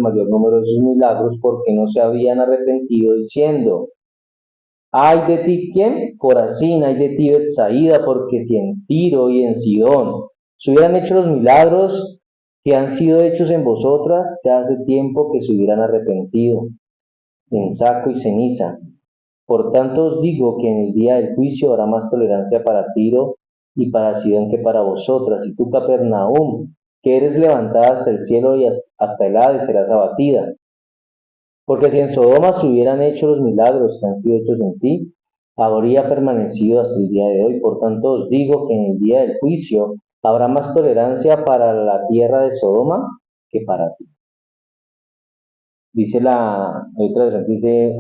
mayor número de sus milagros porque no se habían arrepentido diciendo: ay de ti, ¿quién? Corazín, ay de ti, Betsaída, porque si en Tiro y en Sidón se hubieran hecho los milagros que han sido hechos en vosotras, ya hace tiempo que se hubieran arrepentido en saco y ceniza. Por tanto os digo que en el día del juicio habrá más tolerancia para Tiro y para Sidón que para vosotras. Y tú, Capernaum, que eres levantada hasta el cielo y hasta el Hades, serás abatida. Porque si en Sodoma se hubieran hecho los milagros que han sido hechos en ti, habría permanecido hasta el día de hoy. Por tanto os digo que en el día del juicio habrá más tolerancia para la tierra de Sodoma que para ti. Dice hay otra versión que dice,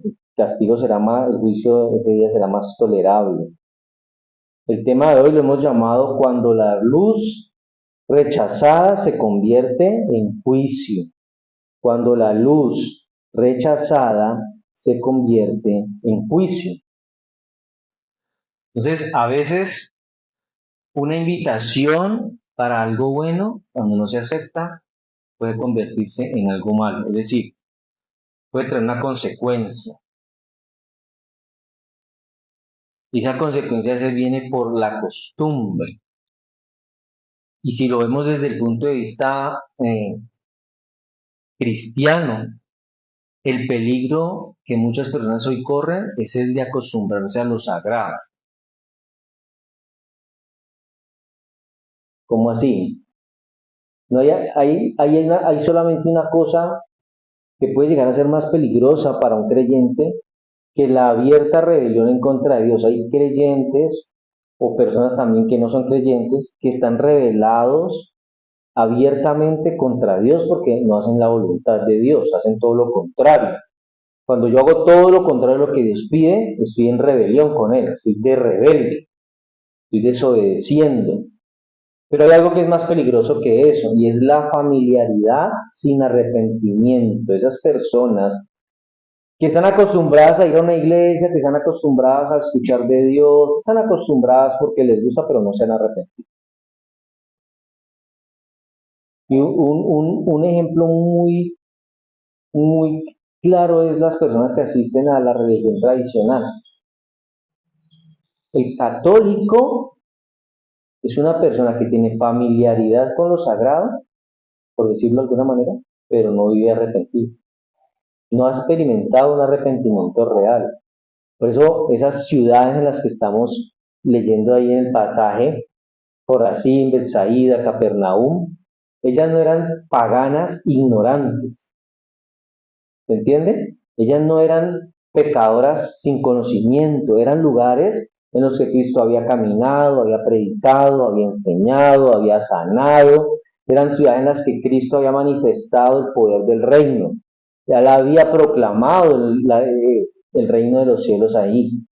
el castigo será más, el juicio ese día será más tolerable. El tema de hoy lo hemos llamado cuando la luz rechazada se convierte en juicio. Cuando la luz rechazada se convierte en juicio. Entonces, a veces una invitación para algo bueno, cuando no se acepta, puede convertirse en algo malo. Es decir, puede traer una consecuencia. Y esa consecuencia se viene por la costumbre. Y si lo vemos desde el punto de vista cristiano, el peligro que muchas personas hoy corren es el de acostumbrarse a lo sagrado. ¿Cómo así? No hay solamente una cosa que puede llegar a ser más peligrosa para un creyente que la abierta rebelión en contra de Dios. Hay creyentes o personas también que no son creyentes que están rebelados abiertamente contra Dios porque no hacen la voluntad de Dios, hacen todo lo contrario. Cuando yo hago todo lo contrario a lo que Dios pide, estoy en rebelión con Él, estoy de rebelde, estoy desobedeciendo. Pero hay algo que es más peligroso que eso, y es la familiaridad sin arrepentimiento. Esas personas que están acostumbradas a ir a una iglesia, que están acostumbradas a escuchar de Dios, que están acostumbradas porque les gusta, pero no se han arrepentido. Y un ejemplo muy claro es las personas que asisten a la religión tradicional. El católico es una persona que tiene familiaridad con lo sagrado, por decirlo de alguna manera, pero no vive arrepentido. No ha experimentado un arrepentimiento real. Por eso esas ciudades en las que estamos leyendo ahí en el pasaje, Corazín, Betsaída, Capernaum, ellas no eran paganas ignorantes. ¿Se entiende? Ellas no eran pecadoras sin conocimiento, eran lugares en los que Cristo había caminado, había predicado, había enseñado, había sanado. Eran ciudades en las que Cristo había manifestado el poder del reino. Ya la había proclamado el reino de los cielos ahí.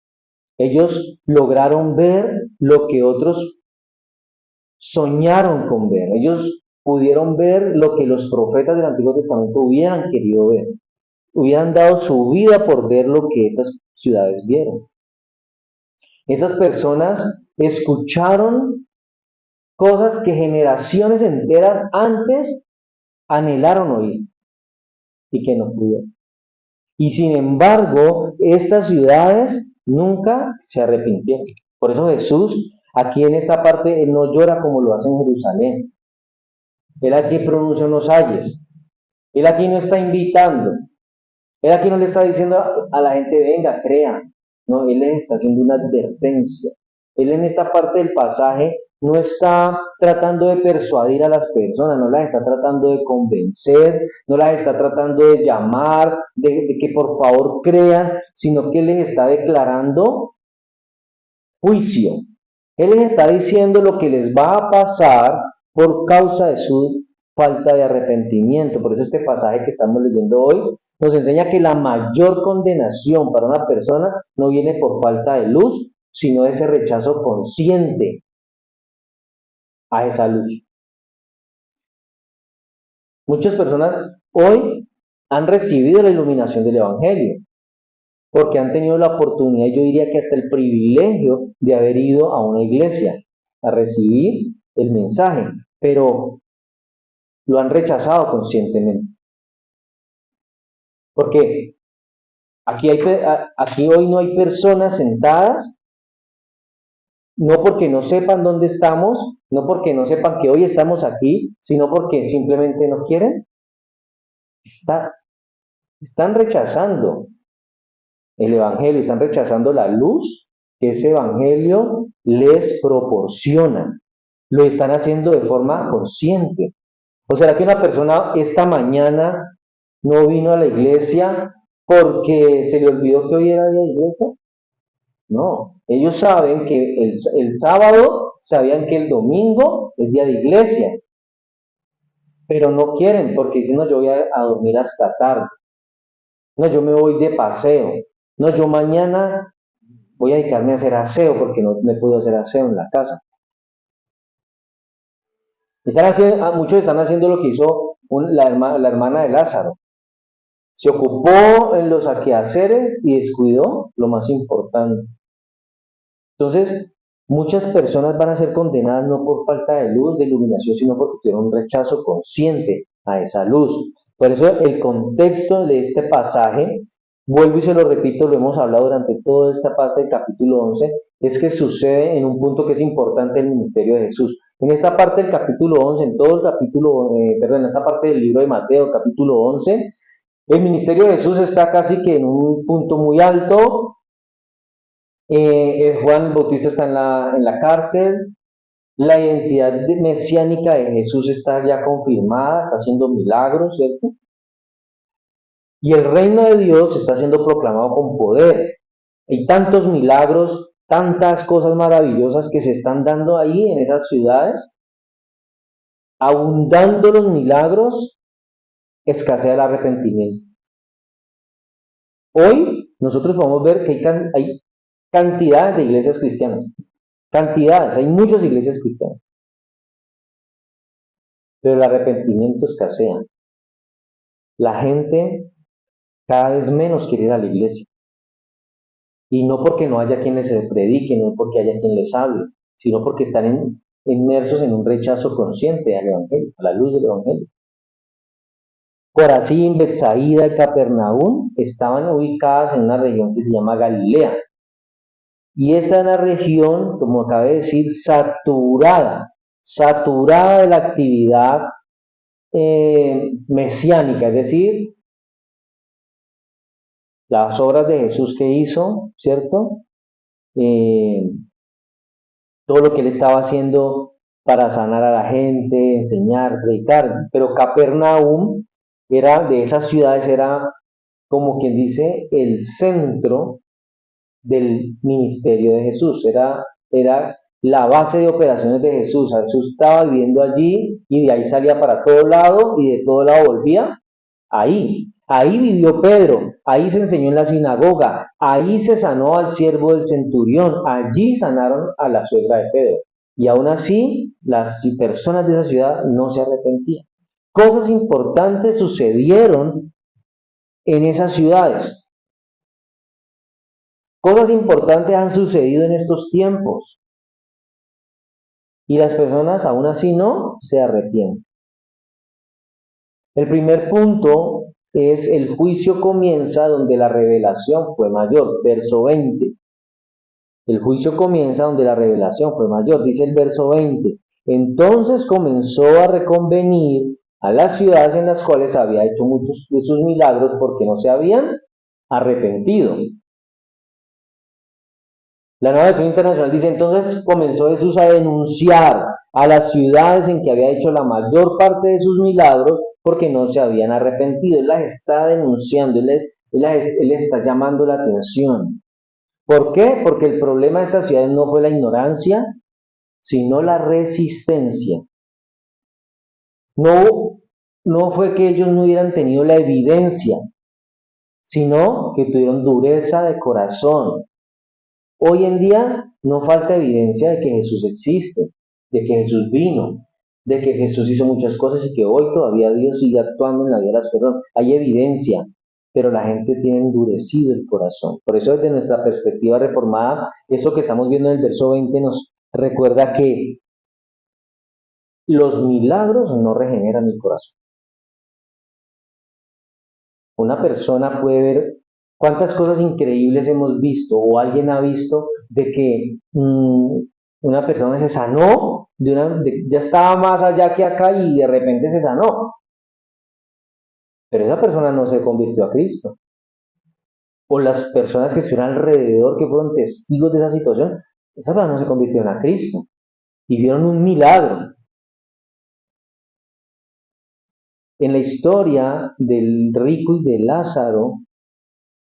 Ellos lograron ver lo que otros soñaron con ver. Ellos pudieron ver lo que los profetas del Antiguo Testamento hubieran querido ver. Hubieran dado su vida por ver lo que esas ciudades vieron. Esas personas escucharon cosas que generaciones enteras antes anhelaron oír y que no pudieron. Y sin embargo, estas ciudades nunca se arrepintieron. Por eso Jesús, aquí en esta parte, Él no llora como lo hace en Jerusalén. Él aquí pronuncia unos ayes. Él aquí no está invitando. Él aquí no le está diciendo a la gente, venga, crean. No, Él les está haciendo una advertencia. Él en esta parte del pasaje no está tratando de persuadir a las personas, no las está tratando de convencer, no las está tratando de llamar, de que por favor crean, sino que les está declarando juicio. Él les está diciendo lo que les va a pasar por causa de su falta de arrepentimiento. Por eso este pasaje que estamos leyendo hoy nos enseña que la mayor condenación para una persona no viene por falta de luz, sino ese rechazo consciente a esa luz. Muchas personas hoy han recibido la iluminación del Evangelio, porque han tenido la oportunidad, yo diría que hasta el privilegio de haber ido a una iglesia a recibir el mensaje, pero lo han rechazado conscientemente. Porque aquí hoy no hay personas sentadas, no porque no sepan dónde estamos, no porque no sepan que hoy estamos aquí, sino porque simplemente no quieren. Está, están rechazando el Evangelio, están rechazando la luz que ese Evangelio les proporciona. Lo están haciendo de forma consciente. ¿O será que una persona esta mañana no vino a la iglesia porque se le olvidó que hoy era día de iglesia? No, ellos saben que el sábado, sabían que el domingo es día de iglesia, pero no quieren porque dicen, no, yo voy a dormir hasta tarde, no, yo me voy de paseo, no, yo mañana voy a dedicarme a hacer aseo porque no me puedo hacer aseo en la casa. Muchos están haciendo lo que hizo la hermana de Lázaro. Se ocupó en los quehaceres y descuidó lo más importante. Entonces, muchas personas van a ser condenadas no por falta de luz, de iluminación, sino porque tuvieron un rechazo consciente a esa luz. Por eso el contexto de este pasaje, vuelvo y se lo repito, lo hemos hablado durante toda esta parte del capítulo 11, es que sucede en un punto que es importante el ministerio de Jesús. En esta parte del capítulo 11, en todo el capítulo, en esta parte del libro de Mateo, capítulo 11, el ministerio de Jesús está casi que en un punto muy alto. Juan el Bautista está en la cárcel, la identidad mesiánica de Jesús está ya confirmada, está haciendo milagros, ¿cierto? Y el reino de Dios está siendo proclamado con poder. Hay tantos milagros, tantas cosas maravillosas que se están dando ahí en esas ciudades, abundando los milagros, escasea el arrepentimiento. Hoy nosotros podemos ver que hay cantidades de iglesias cristianas, cantidades, hay muchas iglesias cristianas, pero el arrepentimiento escasea. La gente cada vez menos quiere ir a la iglesia. Y no porque no haya quien les predique, no porque haya quien les hable, sino porque están inmersos en un rechazo consciente al Evangelio, a la luz del Evangelio. Corazín, Betsaída y Capernaum estaban ubicadas en una región que se llama Galilea. Y esta es una región, como acabé de decir, saturada de la actividad mesiánica, es decir, las obras de Jesús que hizo, ¿cierto? Todo lo que él estaba haciendo para sanar a la gente, enseñar, predicar. Pero Capernaum era de esas ciudades, era como quien dice el centro del ministerio de Jesús, era la base de operaciones de Jesús. Jesús estaba viviendo allí y de ahí salía para todo lado y de todo lado volvía ahí. Ahí vivió Pedro, ahí se enseñó en la sinagoga, ahí se sanó al siervo del centurión, allí sanaron a la suegra de Pedro. Y aún así, las personas de esa ciudad no se arrepentían. Cosas importantes sucedieron en esas ciudades. Cosas importantes han sucedido en estos tiempos. Y las personas aún así no se arrepienten. El primer punto es el juicio comienza donde la revelación fue mayor, verso 20. El juicio comienza donde la revelación fue mayor, dice el verso 20. Entonces comenzó a reconvenir a las ciudades en las cuales había hecho muchos de sus milagros porque no se habían arrepentido. La Nueva Versión Internacional dice, entonces comenzó Jesús a denunciar a las ciudades en que había hecho la mayor parte de sus milagros porque no se habían arrepentido. Él las está denunciando, él está llamando la atención. ¿Por qué? Porque el problema de estas ciudades no fue la ignorancia, sino la resistencia. No fue que ellos no hubieran tenido la evidencia, sino que tuvieron dureza de corazón. Hoy en día no falta evidencia de que Jesús existe, de que Jesús vino, de que Jesús hizo muchas cosas y que hoy todavía Dios sigue actuando en la vida de las personas. Hay evidencia, pero la gente tiene endurecido el corazón. Por eso desde nuestra perspectiva reformada, esto que estamos viendo en el verso 20 nos recuerda que los milagros no regeneran el corazón. Una persona puede ver cuántas cosas increíbles hemos visto o alguien ha visto de que una persona se sanó, ya estaba más allá que acá y de repente se sanó, pero esa persona no se convirtió a Cristo. O las personas que estuvieron alrededor, que fueron testigos de esa situación, esa persona no se convirtieron a Cristo y vieron un milagro. En la historia del rico y de Lázaro,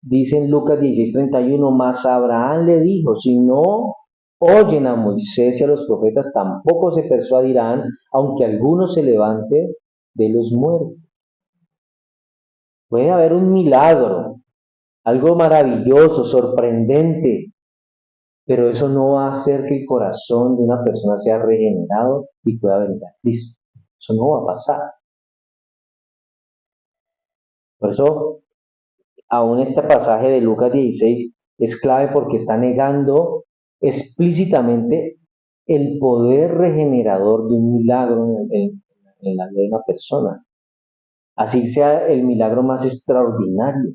dice en Lucas 16:31, mas Abraham le dijo, si no oyen a Moisés y a los profetas, tampoco se persuadirán, aunque alguno se levante de los muertos. Puede haber un milagro, algo maravilloso, sorprendente, pero eso no va a hacer que el corazón de una persona sea regenerado y pueda venir a Cristo. Eso no va a pasar. Por eso, aún este pasaje de Lucas 16 es clave porque está negando explícitamente el poder regenerador de un milagro en la vida de una persona. Así sea el milagro más extraordinario.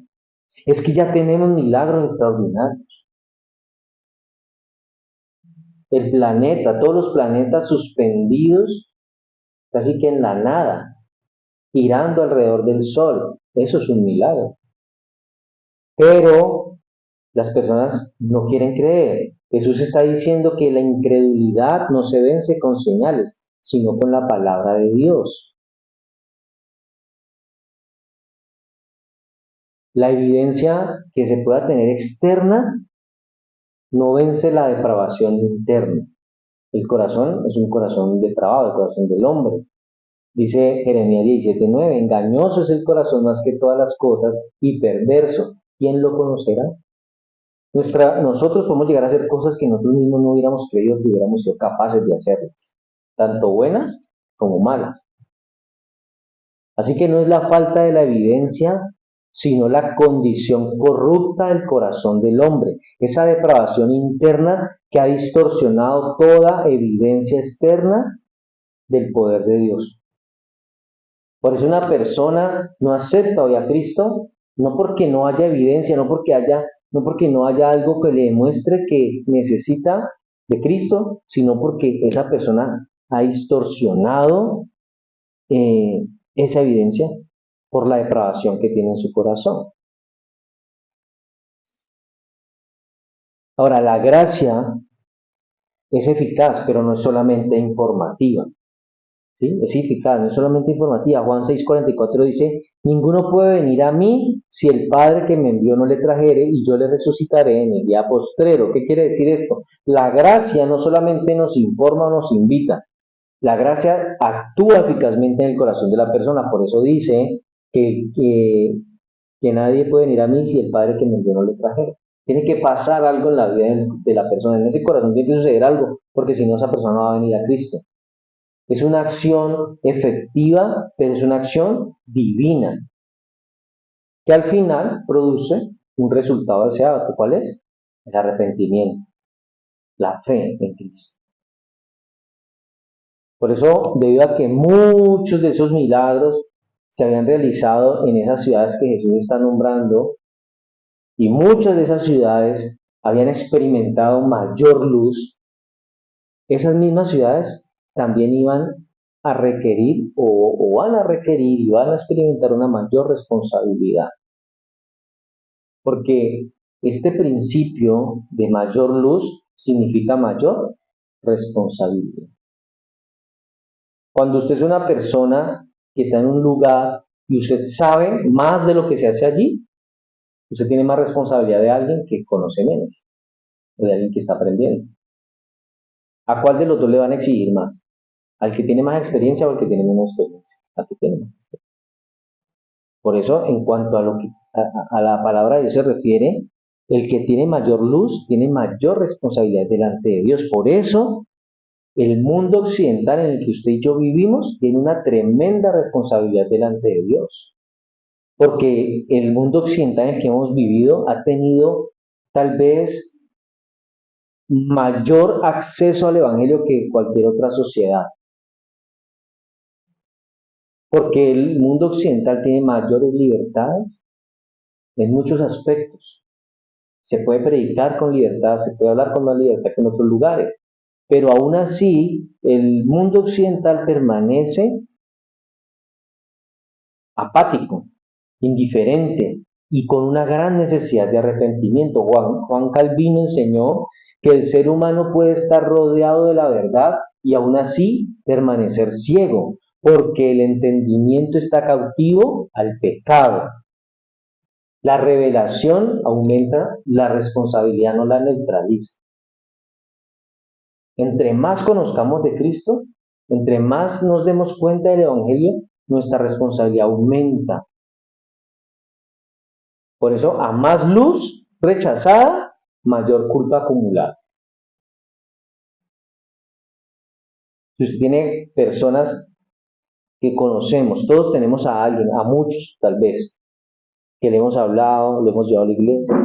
Es que ya tenemos milagros extraordinarios. El planeta, todos los planetas suspendidos casi que en la nada, girando alrededor del Sol. Eso es un milagro. Pero las personas no quieren creer. Jesús está diciendo que la incredulidad no se vence con señales, sino con la palabra de Dios. La evidencia que se pueda tener externa no vence la depravación interna. El corazón es un corazón depravado, el corazón del hombre. Dice Jeremías 17:9, engañoso es el corazón más que todas las cosas y perverso. ¿Quién lo conocerá? Nosotros podemos llegar a hacer cosas que nosotros mismos no hubiéramos creído que hubiéramos sido capaces de hacerlas, tanto buenas como malas. Así que no es la falta de la evidencia, sino la condición corrupta del corazón del hombre, esa depravación interna que ha distorsionado toda evidencia externa del poder de Dios. Por eso una persona no acepta hoy a Cristo, no porque no haya evidencia, no porque no haya algo que le demuestre que necesita de Cristo, sino porque esa persona ha distorsionado esa evidencia por la depravación que tiene en su corazón. Ahora, la gracia es eficaz, pero no es solamente informativa. ¿Sí? Es eficaz, no es solamente informativa. Juan 6:44 dice, ninguno puede venir a mí si el Padre que me envió no le trajere y yo le resucitaré en el día postrero. ¿Qué quiere decir esto? La gracia no solamente nos informa o nos invita, la gracia actúa eficazmente en el corazón de la persona. Por eso dice que nadie puede venir a mí si el Padre que me envió no le trajere. Tiene que pasar algo en la vida de la persona, en ese corazón tiene que suceder algo, porque si no esa persona no va a venir a Cristo. Es una acción efectiva, pero es una acción divina, que al final produce un resultado deseado. ¿Cuál es? El arrepentimiento, la fe en Cristo. Por eso, debido a que muchos de esos milagros se habían realizado en esas ciudades que Jesús está nombrando, y muchas de esas ciudades habían experimentado mayor luz, esas mismas ciudades también iban a requerir o van a requerir y van a experimentar una mayor responsabilidad. Porque este principio de mayor luz significa mayor responsabilidad. Cuando usted es una persona que está en un lugar y usted sabe más de lo que se hace allí, usted tiene más responsabilidad de alguien que conoce menos, o de alguien que está aprendiendo. ¿A cuál de los dos le van a exigir más? ¿Al que tiene más experiencia o al que tiene menos experiencia? Al que tiene más experiencia. Por eso, en cuanto a lo que a la palabra de Dios se refiere, el que tiene mayor luz tiene mayor responsabilidad delante de Dios. Por eso, el mundo occidental en el que usted y yo vivimos tiene una tremenda responsabilidad delante de Dios. Porque el mundo occidental en el que hemos vivido ha tenido tal vez mayor acceso al Evangelio que cualquier otra sociedad. Porque el mundo occidental tiene mayores libertades, en muchos aspectos. Se puede predicar con libertad, se puede hablar con más libertad que en otros lugares, pero aún así el mundo occidental permanece apático, indiferente y con una gran necesidad de arrepentimiento. Juan Calvino enseñó que el ser humano puede estar rodeado de la verdad y aún así permanecer ciego, porque el entendimiento está cautivo al pecado. La revelación aumenta la responsabilidad, no la neutraliza. Entre más conozcamos de Cristo, entre más nos demos cuenta del Evangelio, nuestra responsabilidad aumenta. Por eso, a más luz rechazada, mayor culpa acumulada. Si usted tiene personas que conocemos, todos tenemos a alguien, a muchos tal vez, que le hemos hablado, le hemos llevado a la iglesia,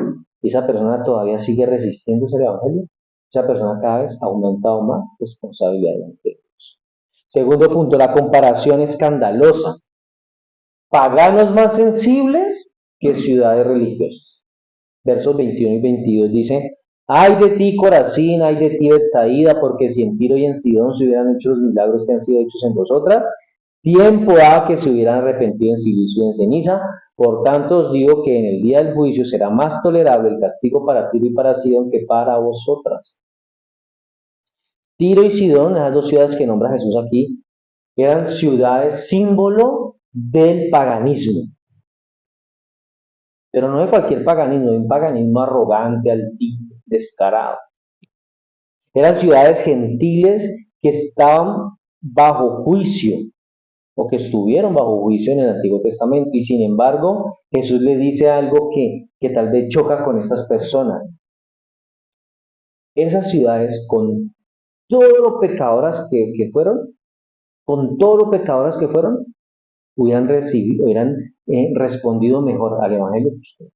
y esa persona todavía sigue resistiéndose al Evangelio, esa persona cada vez ha aumentado más responsabilidad delante de Dios. Segundo punto, la comparación escandalosa. Paganos más sensibles que ciudades religiosas. Versos 21 y 22 dice: ay de ti, Corazín, ay de ti, Betsaída, porque si en Tiro y en Sidón se hubieran hecho los milagros que han sido hechos en vosotras, tiempo ha que se hubieran arrepentido en silicio y en ceniza. Por tanto os digo que en el día del juicio será más tolerable el castigo para Tiro y para Sidón que para vosotras. Tiro y Sidón, las dos ciudades que nombra Jesús aquí, eran ciudades símbolo del paganismo. Pero no de cualquier paganismo, de un paganismo arrogante, altivo, descarado. Eran ciudades gentiles que estaban bajo juicio, o que estuvieron bajo juicio en el Antiguo Testamento, y sin embargo Jesús le dice algo que tal vez choca con estas personas. Esas ciudades, con todo lo pecadoras que fueron, hubieran respondido mejor al Evangelio que ustedes.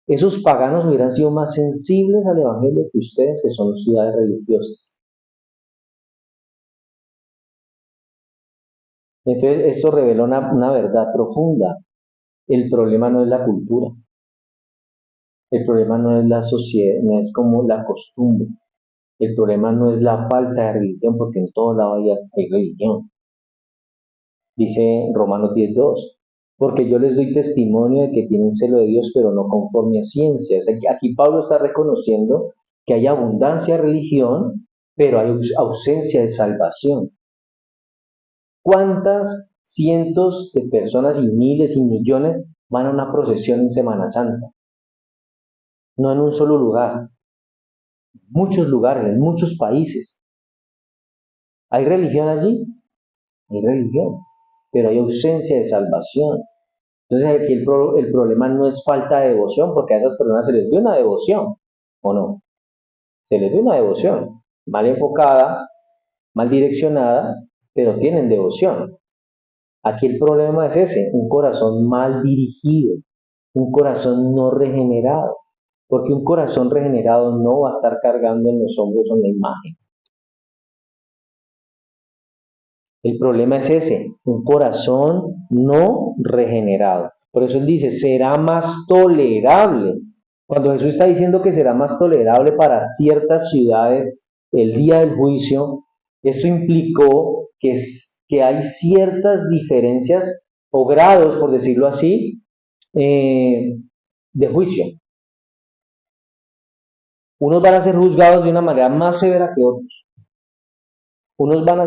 Esos paganos hubieran sido más sensibles al Evangelio que ustedes, que son ciudades religiosas. Entonces, esto revela una verdad profunda. El problema no es la cultura. El problema no es la sociedad, no es como la costumbre. El problema no es la falta de religión, porque en todo lado hay religión. Dice Romanos 10:2, porque yo les doy testimonio de que tienen celo de Dios, pero no conforme a ciencia. O sea, aquí Pablo está reconociendo que hay abundancia de religión, pero hay ausencia de salvación. ¿Cuántas cientos de personas y miles y millones van a una procesión en Semana Santa? No en un solo lugar, en muchos lugares, en muchos países. ¿Hay religión allí? Hay religión, pero hay ausencia de salvación. Entonces aquí el problema no es falta de devoción, porque a esas personas se les dio una devoción, ¿o no? Se les dio una devoción, mal enfocada, mal direccionada, pero tienen devoción. Aquí el problema es ese, un corazón mal dirigido, un corazón no regenerado, porque un corazón regenerado no va a estar cargando en los hombros una imagen. El problema es ese, un corazón no regenerado. Por eso él dice, será más tolerable. Cuando Jesús está diciendo que será más tolerable para ciertas ciudades el día del juicio, esto implicó que hay ciertas diferencias o grados, por decirlo así, de juicio. Unos van a ser juzgados de una manera más severa que otros. Unos van a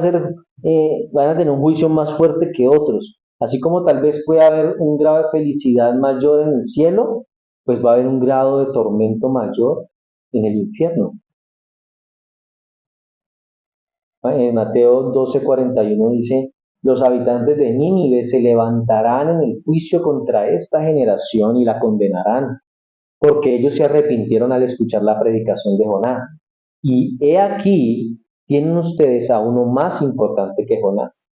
tener un juicio más fuerte que otros. Así como tal vez puede haber un grado de felicidad mayor en el cielo, pues va a haber un grado de tormento mayor en el infierno. En Mateo 12:41 dice, los habitantes de Nínive se levantarán en el juicio contra esta generación y la condenarán, porque ellos se arrepintieron al escuchar la predicación de Jonás. Y he aquí, tienen ustedes a uno más importante que Jonás,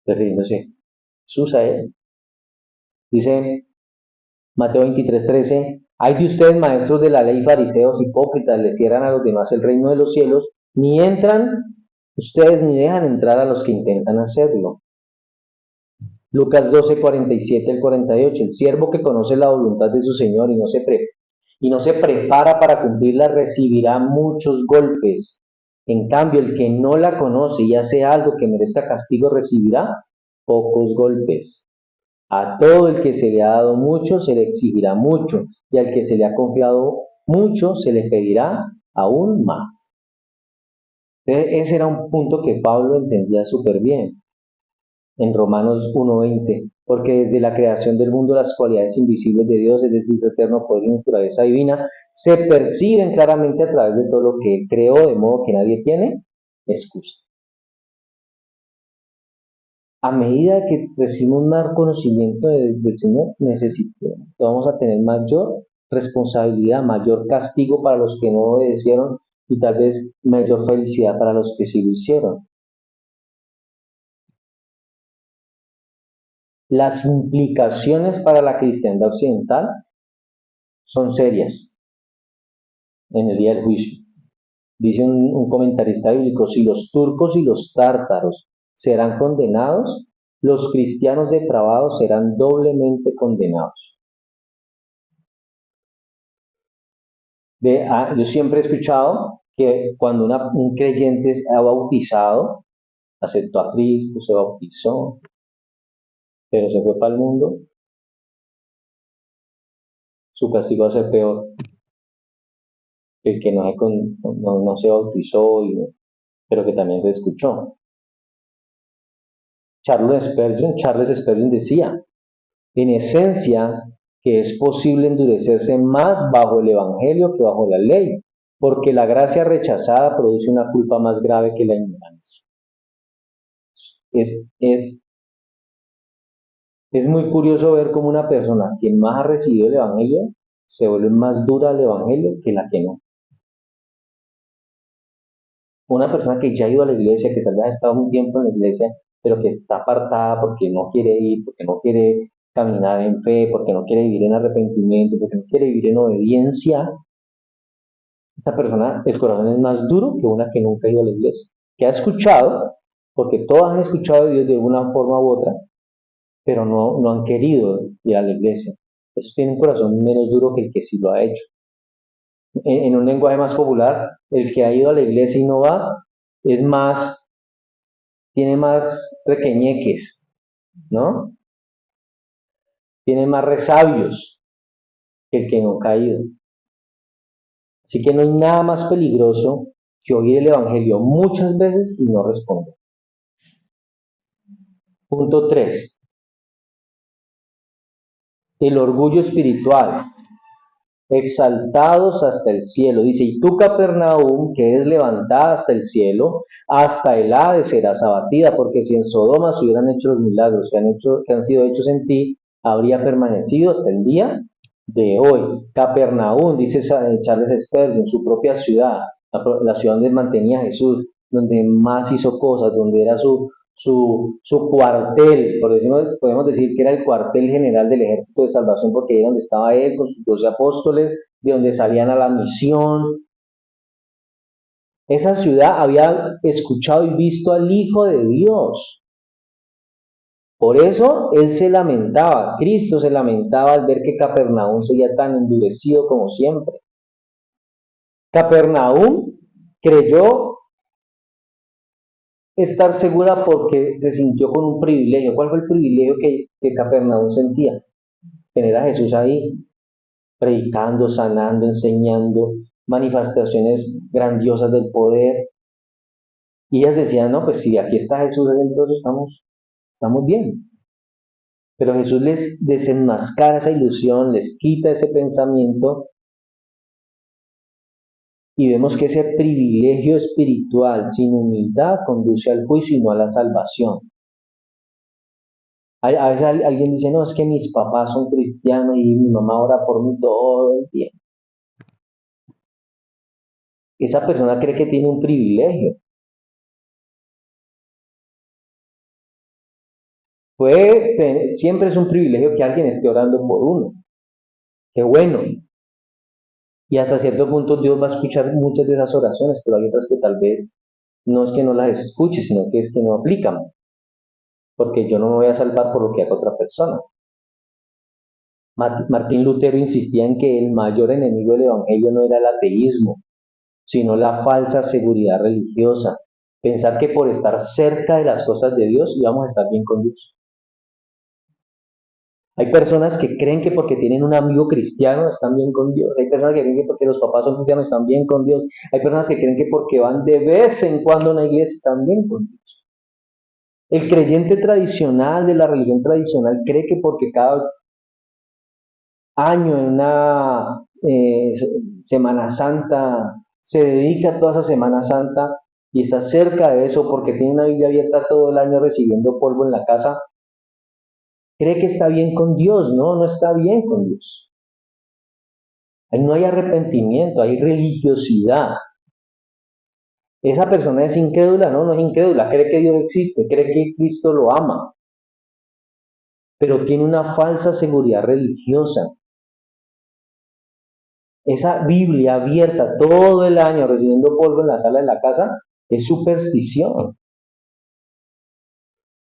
refiriéndose Jesús a él. Dice Mateo 23:13, hay de ustedes maestros de la ley, fariseos, hipócritas, les cierran a los demás el reino de los cielos, ni entran ustedes ni dejan entrar a los que intentan hacerlo. Lucas 12, 47 al 48. El siervo que conoce la voluntad de su Señor y no se prepara para cumplirla recibirá muchos golpes. En cambio, el que no la conoce y hace algo que merezca castigo recibirá pocos golpes. A todo el que se le ha dado mucho se le exigirá mucho, y al que se le ha confiado mucho se le pedirá aún más. Ese era un punto que Pablo entendía súper bien en Romanos 1:20, porque desde la creación del mundo las cualidades invisibles de Dios, es decir, su eterno poder y naturaleza divina, se perciben claramente a través de todo lo que Él creó, de modo que nadie tiene excusa. A medida que recibimos más conocimiento del Señor, vamos a tener mayor responsabilidad, mayor castigo para los que no obedecieron y tal vez mayor felicidad para los que sí lo hicieron. Las implicaciones para la cristiandad occidental son serias en el día del juicio. Dice un comentarista bíblico, si los turcos y los tártaros serán condenados, los cristianos depravados serán doblemente condenados. Yo siempre he escuchado que cuando un creyente ha bautizado, aceptó a Cristo, se bautizó, pero se fue para el mundo, su castigo va a ser peor que el que no se bautizó, pero que también se escuchó. Charles Spurgeon decía, en esencia, que es posible endurecerse más bajo el Evangelio que bajo la ley, porque la gracia rechazada produce una culpa más grave que la ignorancia. Es muy curioso ver cómo una persona que más ha recibido el Evangelio se vuelve más dura al Evangelio que la que no. Una persona que ya ha ido a la iglesia, que tal vez ha estado un tiempo en la iglesia, pero que está apartada porque no quiere ir, porque no quiere caminar en fe, porque no quiere vivir en arrepentimiento, porque no quiere vivir en obediencia, esa persona, el corazón es más duro que una que nunca ha ido a la iglesia, que ha escuchado, porque todos han escuchado de Dios de una forma u otra, pero no han querido ir a la iglesia. Esos tienen un corazón menos duro que el que sí lo ha hecho. En un lenguaje más popular, el que ha ido a la iglesia y no va, es más, tiene más requeñeques, ¿no? Tiene más resabios que el que no ha caído. Así que no hay nada más peligroso que oír el Evangelio muchas veces y no responder. Punto 3. El orgullo espiritual. Exaltados hasta el cielo. Dice, y tú, Capernaum, que es levantada hasta el cielo, hasta el Hades serás abatida, porque si en Sodoma se hubieran hecho los milagros que han sido hechos en ti, habría permanecido hasta el día de hoy. Capernaum, dice Charles Spurgeon, su propia ciudad, la ciudad donde mantenía a Jesús, donde más hizo cosas, donde era su cuartel, podemos decir que era el cuartel general del ejército de salvación, porque ahí es donde estaba él con sus 12 apóstoles, de donde salían a la misión. Esa ciudad había escuchado y visto al Hijo de Dios. Por eso él se lamentaba, Cristo se lamentaba al ver que Capernaum seguía tan endurecido como siempre. Capernaum creyó estar segura porque se sintió con un privilegio. ¿Cuál fue el privilegio que Capernaum sentía? Tener a Jesús ahí, predicando, sanando, enseñando, manifestaciones grandiosas del poder. Y ellas decían, no, pues si aquí está Jesús, entonces estamos bien. Pero Jesús les desenmascara esa ilusión, les quita ese pensamiento y vemos que ese privilegio espiritual sin humildad conduce al juicio y no a la salvación. A veces alguien dice, no, es que mis papás son cristianos y mi mamá ora por mí todo el tiempo. Esa persona cree que tiene un privilegio. Siempre es un privilegio que alguien esté orando por uno. Qué bueno. Y hasta cierto punto Dios va a escuchar muchas de esas oraciones, pero hay otras que tal vez no es que no las escuche, sino que es que no aplican. porque yo no me voy a salvar por lo que haga otra persona. Martín Lutero insistía en que el mayor enemigo del Evangelio no era el ateísmo, sino la falsa seguridad religiosa. Pensar que por estar cerca de las cosas de Dios íbamos a estar bien con Dios. Hay personas que creen que porque tienen un amigo cristiano están bien con Dios. Hay personas que creen que porque los papás son cristianos están bien con Dios. Hay personas que creen que porque van de vez en cuando a una iglesia están bien con Dios. El creyente tradicional de la religión tradicional cree que porque cada año en una Semana Santa se dedica a toda esa Semana Santa y está cerca de eso porque tiene una Biblia abierta todo el año recibiendo polvo en la casa, cree que está bien con Dios. No, no está bien con Dios. Ahí no hay arrepentimiento, hay religiosidad. Esa persona es incrédula, no, no es incrédula, cree que Dios existe, cree que Cristo lo ama, pero tiene una falsa seguridad religiosa. Esa Biblia abierta todo el año recibiendo polvo en la sala de la casa es superstición.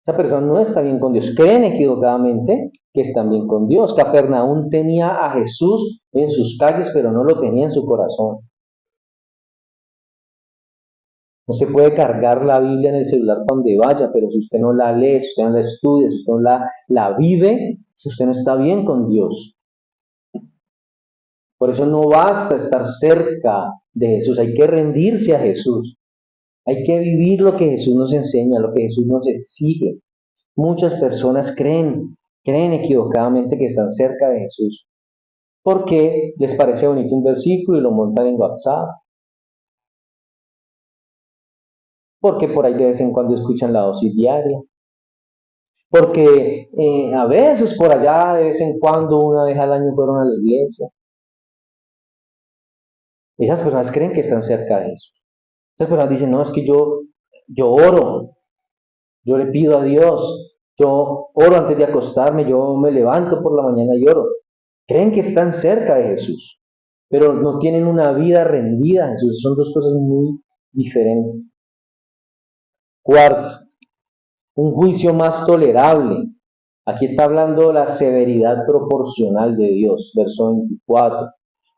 Esa persona no está bien con Dios. Creen equivocadamente que están bien con Dios. Capernaum tenía a Jesús en sus calles, pero no lo tenía en su corazón. Usted puede cargar la Biblia en el celular donde vaya, pero si usted no la lee, si usted no la estudia, si usted no la vive, si usted no está bien con Dios. Por eso no basta estar cerca de Jesús, hay que rendirse a Jesús. Hay que vivir lo que Jesús nos enseña, lo que Jesús nos exige. Muchas personas creen equivocadamente que están cerca de Jesús, porque les parece bonito un versículo y lo montan en WhatsApp, porque por ahí de vez en cuando escuchan la dosis diaria, porque a veces por allá de vez en cuando, una vez al año fueron a la iglesia. Esas personas creen que están cerca de Jesús. Esas personas dicen, no, es que yo oro, yo le pido a Dios, yo oro antes de acostarme, yo me levanto por la mañana y oro. Creen que están cerca de Jesús, pero no tienen una vida rendida a Jesús. Son dos cosas muy diferentes. Cuarto, un juicio más tolerable. Aquí está hablando la severidad proporcional de Dios, verso 24.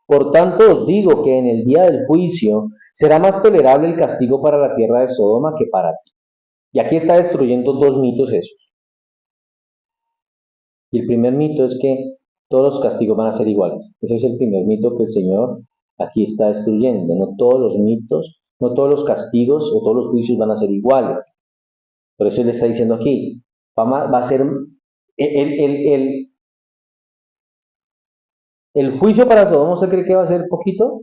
Por tanto os digo que en el día del juicio será más tolerable el castigo para la tierra de Sodoma que para ti. Y aquí está destruyendo dos mitos esos. Y el primer mito es que todos los castigos van a ser iguales. Ese es el primer mito que el Señor aquí está destruyendo. No todos los mitos, no todos los castigos o todos los juicios van a ser iguales. Por eso Él está diciendo aquí, va a ser el juicio para Sodoma. ¿Usted cree que va a ser poquito?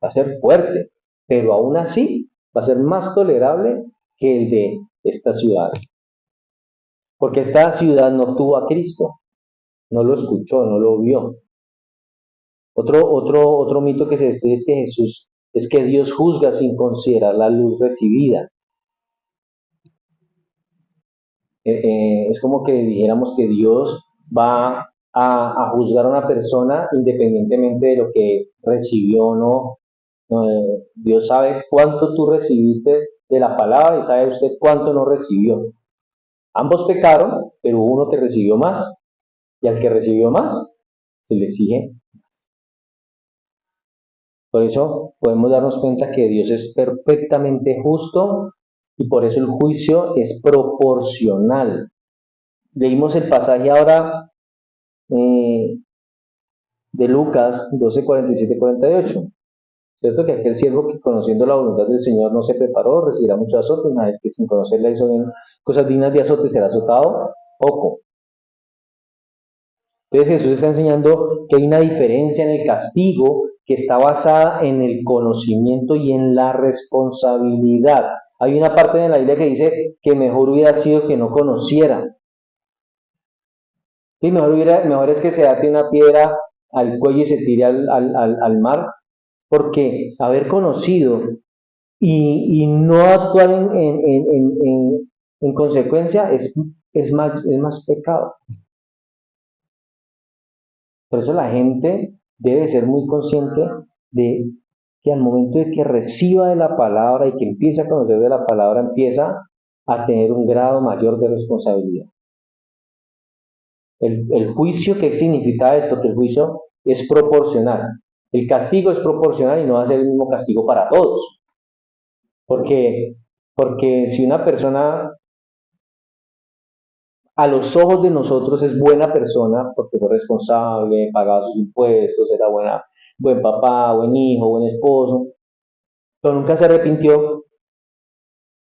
Va a ser fuerte, pero aún así va a ser más tolerable que el de esta ciudad. Porque esta ciudad no tuvo a Cristo, no lo escuchó, no lo vio. Otro mito que se estudia es que Dios juzga sin considerar la luz recibida. Es como que dijéramos que Dios va a juzgar a una persona independientemente de lo que recibió o no. Dios sabe cuánto tú recibiste de la palabra y sabe usted cuánto no recibió. Ambos pecaron, pero uno que recibió más, y al que recibió más se le exige. Por eso podemos darnos cuenta que Dios es perfectamente justo y por eso el juicio es proporcional. Leímos el pasaje ahora de Lucas 12, 47, 48. ¿Cierto? Que aquel siervo que conociendo la voluntad del Señor no se preparó, recibirá mucho azote, una vez que sin conocerla hizo bien cosas dignas de azote, será azotado poco. Entonces Jesús está enseñando que hay una diferencia en el castigo que está basada en el conocimiento y en la responsabilidad. Hay una parte de la Biblia que dice que mejor hubiera sido que no conociera. Sí, mejor es que se ate una piedra al cuello y se tire al mar, porque haber conocido y no actuar en consecuencia es más pecado. Por eso la gente debe ser muy consciente de que al momento de que reciba de la palabra y que empiece a conocer de la palabra, empieza a tener un grado mayor de responsabilidad. El juicio, ¿qué significa esto? Que el juicio es proporcional. El castigo es proporcional y no va a ser el mismo castigo para todos. Porque si una persona a los ojos de nosotros es buena persona, porque fue responsable, pagaba sus impuestos, era buen papá, buen hijo, buen esposo, pero nunca se arrepintió,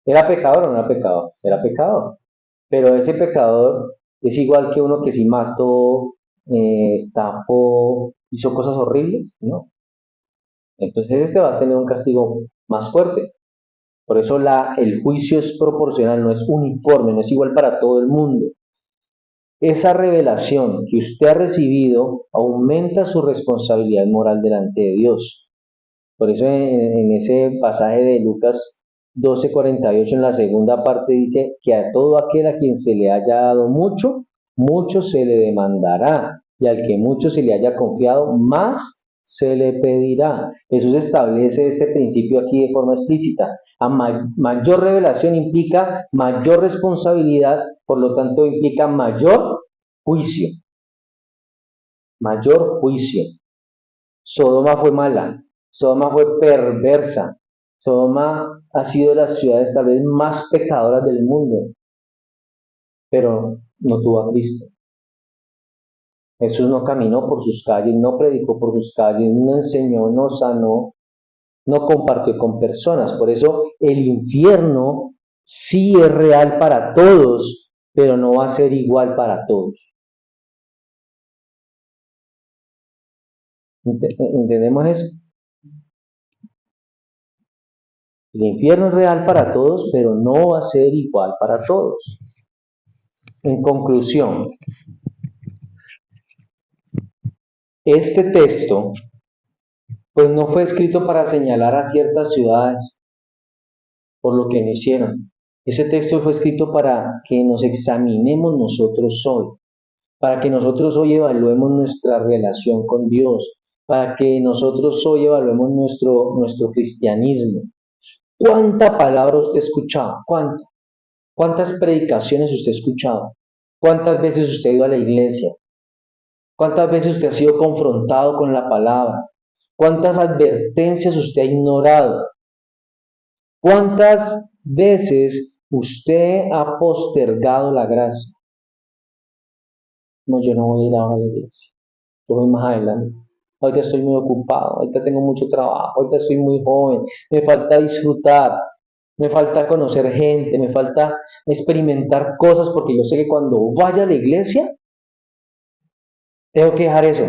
¿era pecador o no era pecador? Era pecador. Pero ese pecador es igual que uno que si mató, estafó, hizo cosas horribles, ¿no? Entonces este va a tener un castigo más fuerte. Por eso el juicio es proporcional, no es uniforme, no es igual para todo el mundo. Esa revelación que usted ha recibido aumenta su responsabilidad moral delante de Dios. Por eso en ese pasaje de Lucas 12:48 en la segunda parte dice que a todo aquel a quien se le haya dado mucho, mucho se le demandará, y al que mucho se le haya confiado, más se le pedirá. Jesús establece este principio aquí de forma explícita. Mayor revelación implica mayor responsabilidad, por lo tanto implica mayor juicio. Mayor juicio. Sodoma fue mala, Sodoma fue perversa, Sodoma ha sido de las ciudades tal vez más pecadoras del mundo, pero no tuvo a Cristo. Jesús no caminó por sus calles, no predicó por sus calles, no enseñó, no sanó, no compartió con personas. Por eso el infierno sí es real para todos, pero no va a ser igual para todos. ¿Entendemos eso? El infierno es real para todos, pero no va a ser igual para todos. En conclusión, este texto pues no fue escrito para señalar a ciertas ciudades por lo que no hicieron. Ese texto fue escrito para que nos examinemos nosotros hoy, para que nosotros hoy evaluemos nuestra relación con Dios, para que nosotros hoy evaluemos nuestro cristianismo. ¿Cuánta palabra usted ha escuchado? ¿Cuántas predicaciones usted ha escuchado? ¿Cuántas veces usted ha ido a la iglesia? ¿Cuántas veces usted ha sido confrontado con la palabra? ¿Cuántas advertencias usted ha ignorado? ¿Cuántas veces usted ha postergado la gracia? No, yo no voy a ir ahora a la iglesia. Yo voy más adelante. Ahorita estoy muy ocupado, ahorita tengo mucho trabajo, ahorita estoy muy joven, me falta disfrutar, me falta conocer gente, me falta experimentar cosas porque yo sé que cuando vaya a la iglesia tengo que dejar eso.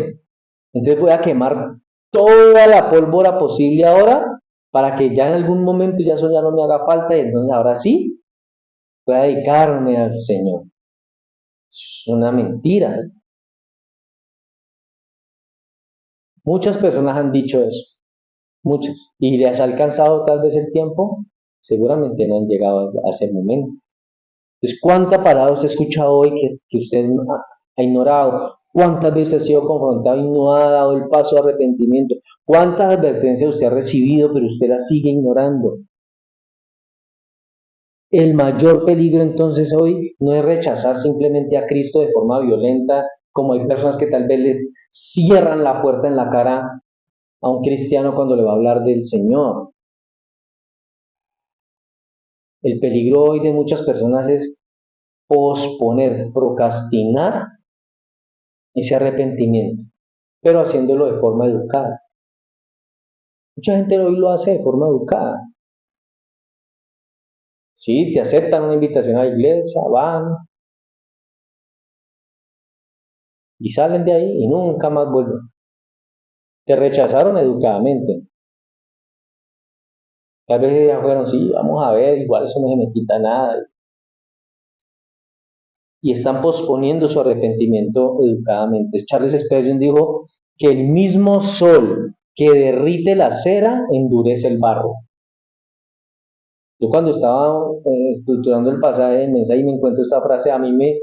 Entonces voy a quemar toda la pólvora posible ahora para que ya en algún momento ya eso ya no me haga falta y entonces ahora sí voy a dedicarme al Señor. Es una mentira. Muchas personas han dicho eso, muchas, y les ha alcanzado tal vez el tiempo, seguramente no han llegado a ese momento. Entonces, ¿cuánta palabra usted ha escuchado hoy que usted ha ignorado? ¿Cuántas veces ha sido confrontado y no ha dado el paso de arrepentimiento? ¿Cuántas advertencias usted ha recibido pero usted las sigue ignorando? El mayor peligro entonces hoy no es rechazar simplemente a Cristo de forma violenta, como hay personas que tal vez les cierran la puerta en la cara a un cristiano cuando le va a hablar del Señor. El peligro hoy de muchas personas es posponer, procrastinar ese arrepentimiento, pero haciéndolo de forma educada. Mucha gente hoy lo hace de forma educada. Sí, te aceptan una invitación a la iglesia, van y salen de ahí y nunca más vuelven. Te rechazaron educadamente. Tal vez ya fueron, sí, vamos a ver, igual eso no se me quita nada. Y están posponiendo su arrepentimiento educadamente. Charles Spurgeon dijo que el mismo sol que derrite la cera endurece el barro. Yo cuando estaba estructurando el pasaje de mesa y me encuentro esta frase, a mí me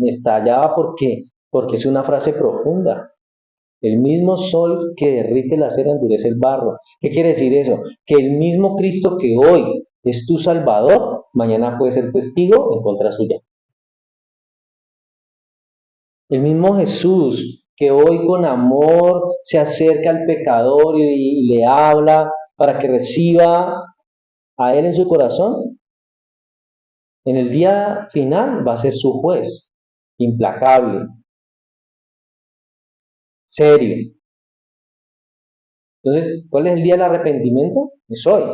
estallaba porque es una frase profunda. El mismo sol que derrite la cera endurece el barro. ¿Qué quiere decir eso? Que el mismo Cristo que hoy es tu Salvador, mañana puede ser testigo en contra suya. El mismo Jesús que hoy con amor se acerca al pecador y le habla para que reciba a él en su corazón, en el día final va a ser su juez, implacable, serio. Entonces, ¿cuál es el día del arrepentimiento? Es hoy.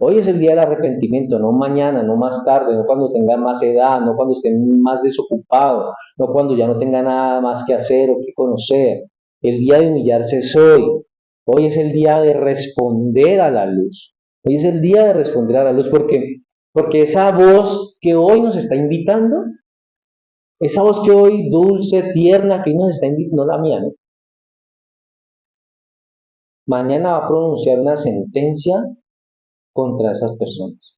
Hoy es el día del arrepentimiento, no mañana, no más tarde, no cuando tenga más edad, no cuando esté más desocupado, no cuando ya no tenga nada más que hacer o que conocer. El día de humillarse es hoy. Hoy es el día de responder a la luz. Hoy es el día de responder a la luz porque esa voz que hoy nos está invitando, esa voz que hoy dulce, tierna, que hoy nos está invitando, no la mía, ¿no? Mañana va a pronunciar una sentencia contra esas personas.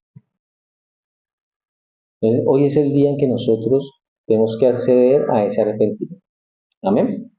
Hoy es el día en que nosotros tenemos que acceder a ese arrepentimiento. Amén.